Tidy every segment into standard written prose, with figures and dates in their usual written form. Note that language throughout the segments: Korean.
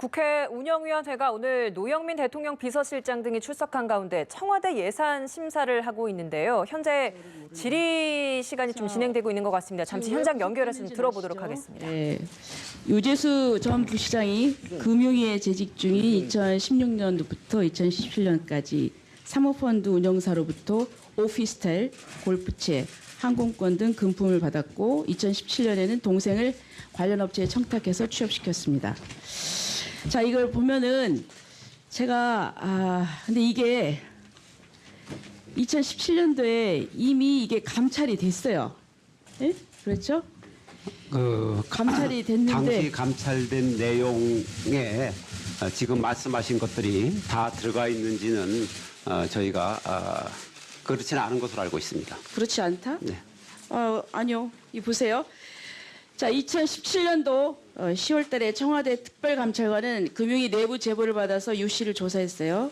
국회 운영위원회가 오늘 노영민 대통령 비서실장 등이 출석한 가운데 청와대 예산 심사를 하고 있는데요. 현재 질의 시간이 좀 진행되고 있는 것 같습니다. 잠시 현장 연결해서 좀 들어보도록 하겠습니다. 네. 유재수 전 부시장이 금융위에 재직 중인 2016년도부터 2017년까지 사모펀드 운영사로부터 오피스텔, 골프채, 항공권 등 금품을 받았고 2017년에는 동생을 관련 업체에 청탁해서 취업시켰습니다. 자, 이걸 보면은 제가 근데 이게 2017년도에 이미 이게 감찰이 됐어요. 예? 그렇죠? 감찰이 됐는데 당시 감찰된 내용에 지금 말씀하신 것들이 다 들어가 있는지는 저희가 그렇지는 않은 것으로 알고 있습니다. 그렇지 않다? 네. 아니요. 이 보세요. 자, 2017년도 10월 달에 청와대 특별감찰관은 금융위 내부 제보를 받아서 유 씨를 조사했어요.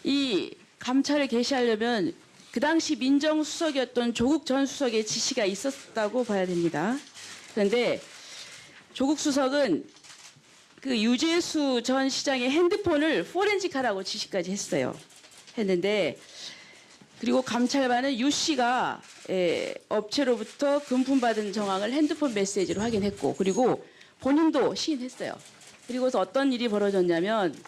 이 감찰을 개시하려면 그 당시 민정수석이었던 조국 전 수석의 지시가 있었다고 봐야 됩니다. 그런데 조국 수석은 그 유재수 전 시장의 핸드폰을 포렌식하라고 지시까지 했는데 그리고 감찰반은 유 씨가 업체로부터 금품받은 정황을 핸드폰 메시지로 확인했고 그리고 본인도 시인했어요. 그리고서 어떤 일이 벌어졌냐면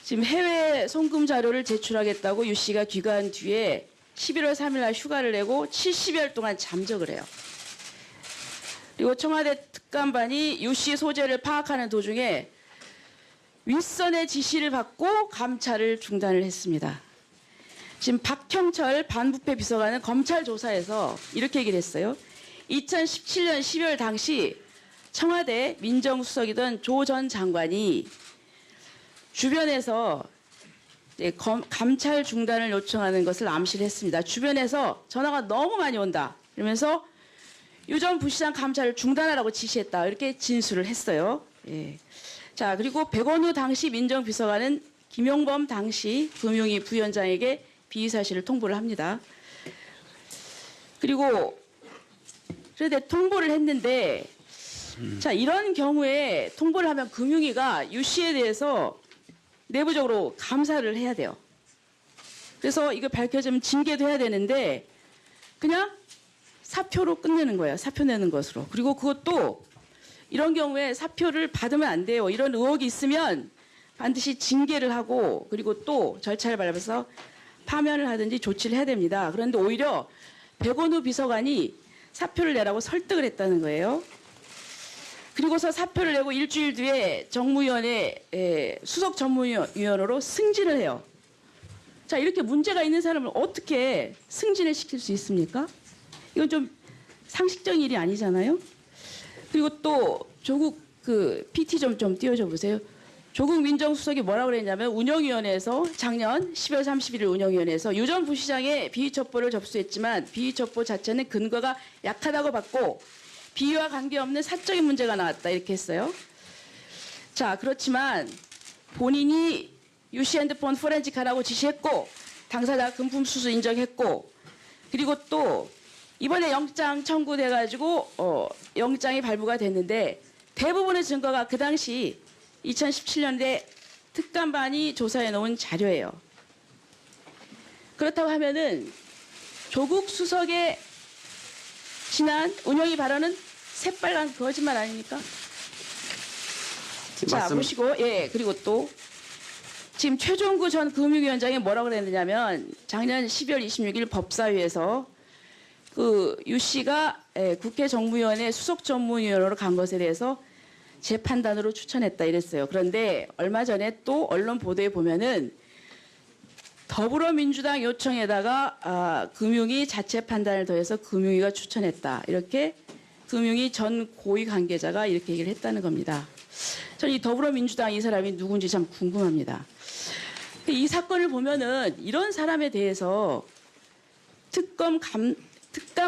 지금 해외 송금 자료를 제출하겠다고 유 씨가 귀가한 뒤에 11월 3일 날 휴가를 내고 70여일 동안 잠적을 해요. 그리고 청와대 특감반이 유 씨 소재를 파악하는 도중에 윗선의 지시를 받고 감찰을 중단을 했습니다. 지금 박형철 반부패 비서관은 검찰 조사에서 이렇게 얘기를 했어요. 2017년 12월 당시 청와대 민정수석이던 조 전 장관이 주변에서 감찰 중단을 요청하는 것을 암시를 했습니다. 주변에서 전화가 너무 많이 온다. 이러면서 유 전 부시장 감찰을 중단하라고 지시했다. 이렇게 진술을 했어요. 예. 자, 그리고 백원우 당시 민정비서관은 김용범 당시 금융위 부위원장에게 비위 사실을 통보를 합니다. 그리고 그런데 통보를 했는데 자, 이런 경우에 통보를 하면 금융위가 유 씨에 대해서 내부적으로 감사를 해야 돼요. 그래서 이거 밝혀지면 징계도 해야 되는데 그냥 사표로 끝내는 거예요. 사표 내는 것으로. 그리고 그것도 이런 경우에 사표를 받으면 안 돼요. 이런 의혹이 있으면 반드시 징계를 하고 그리고 또 절차를 밟아서 파면을 하든지 조치를 해야 됩니다. 그런데 오히려 백원우 비서관이 사표를 내라고 설득을 했다는 거예요. 그리고서 사표를 내고 일주일 뒤에 정무위원회 수석 전무위원으로 승진을 해요. 자, 이렇게 문제가 있는 사람을 어떻게 승진을 시킬 수 있습니까? 이건 좀 상식적인 일이 아니잖아요. 그리고 또 조국 PT 좀 띄워줘 보세요. 조국 민정수석이 뭐라고 그랬냐면 운영위원회에서 작년 10월 31일 운영위원회에서 유 전 부시장의 비위첩보를 접수했지만 비위첩보 자체는 근거가 약하다고 봤고 비위와 관계없는 사적인 문제가 나왔다 이렇게 했어요. 자, 그렇지만 본인이 유 씨 핸드폰 포렌식하라고 지시했고 당사자 금품 수수 인정했고 그리고 또 이번에 영장 청구돼가지고 영장이 발부가 됐는데 대부분의 증거가 그 당시 2017년에 특감반이 조사해 놓은 자료예요. 그렇다고 하면은 조국 수석의 지난 운영위 발언은 새빨간 거짓말 아닙니까? 자, 보시고 그리고 또 지금 최종구 전 금융위원장이 뭐라고 그랬느냐면 작년 12월 26일 법사위에서 유 씨가 국회 정무위원회 수석 전무위원으로 간 것에 대해서 재판단으로 추천했다 이랬어요. 그런데 얼마 전에 또 언론 보도에 보면은 더불어민주당 요청에다가 금융위 자체 판단을 더해서 금융위가 추천했다. 이렇게 금융위 전 고위 관계자가 이렇게 얘기를 했다는 겁니다. 저는 이 더불어민주당 이 사람이 누군지 참 궁금합니다. 이 사건을 보면은 이런 사람에 대해서 특감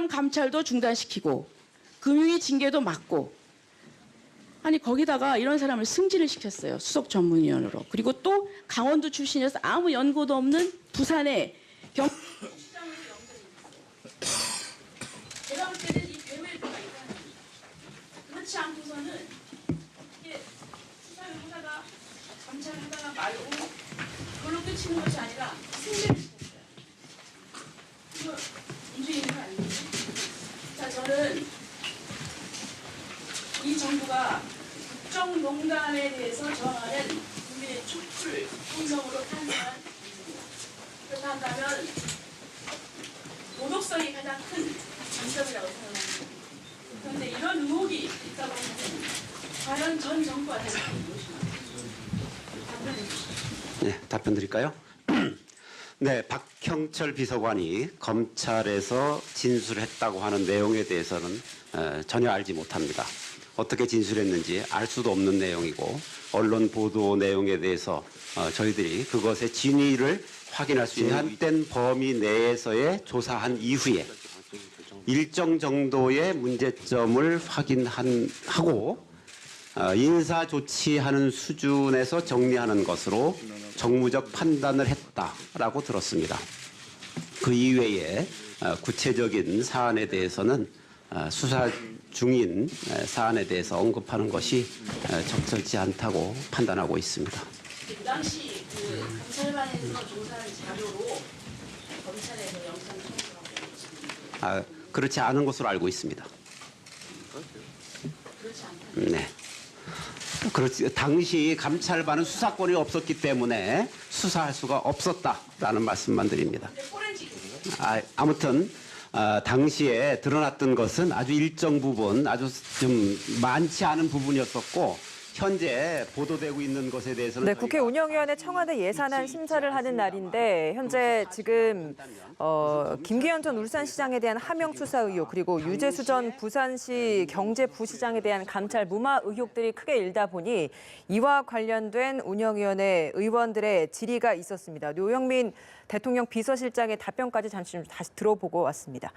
감찰도 중단시키고 금융위 징계도 막고 아니 거기다가 이런 사람을 승진을 시켰어요. 수석 전문위원으로. 그리고 또 강원도 출신이어서 아무 연고도 없는 부산의 경시장으로 연결이 제가 볼 때는 이 괴물가 있다는 그렇지 않고서는 이게 감찰하다가 말고 그걸로 끝이는 것이 아니라 승계를 시켰어요. 이거 문제 있는 거 아니에요? 자, 저는 이 정부가 국정농단에 대해서 정하는 국민의 촛불 총성으로 탄생한 정부입니다. 그렇다 한다면 도덕성이 가장 큰 장점이라고 생각합니다. 그런데 이런 의혹이 있다고 하면 과연 전 정부가 될 수 있는 것인가? 답변해 주시죠. 네, 답변 드릴까요? 네, 박형철 비서관이 검찰에서 진술했다고 하는 내용에 대해서는 전혀 알지 못합니다. 어떻게 진술했는지 알 수도 없는 내용이고 언론 보도 내용에 대해서 저희들이 그것의 진위를 확인할 수 있는 제한된 범위 내에서의 조사한 이후에 일정 정도의 문제점을 확인하고 인사 조치하는 수준에서 정리하는 것으로 정무적 판단을 했다라고 들었습니다. 그 이외에 구체적인 사안에 대해서는 수사 중인 사안에 대해서 언급하는 것이 적절치 않다고 판단하고 있습니다. 그 당시 그 감찰반에서 조사한 자료로 검찰에서 영상 청구하고 있습니다. 그렇지 않은 것으로 알고 있습니다. 그렇지 않다. 네. 그렇지. 당시 감찰반은 수사권이 없었기 때문에 수사할 수가 없었다라는 말씀만 드립니다. 근데 포렌식 아무튼 당시에 드러났던 것은 아주 일정 부분, 아주 좀 많지 않은 부분이었었고 현재 보도되고 있는 것에 대해서는 네, 국회 운영위원회 청와대 예산안 심사를 하는 날인데 현재 지금 김기현 전 울산시장에 대한 하명 수사 의혹 그리고 유재수 전 부산시 경제부시장에 대한 감찰 무마 의혹들이 크게 일다 보니 이와 관련된 운영위원회 의원들의 질의가 있었습니다. 노영민 대통령 비서실장의 답변까지 잠시 좀 다시 들어보고 왔습니다.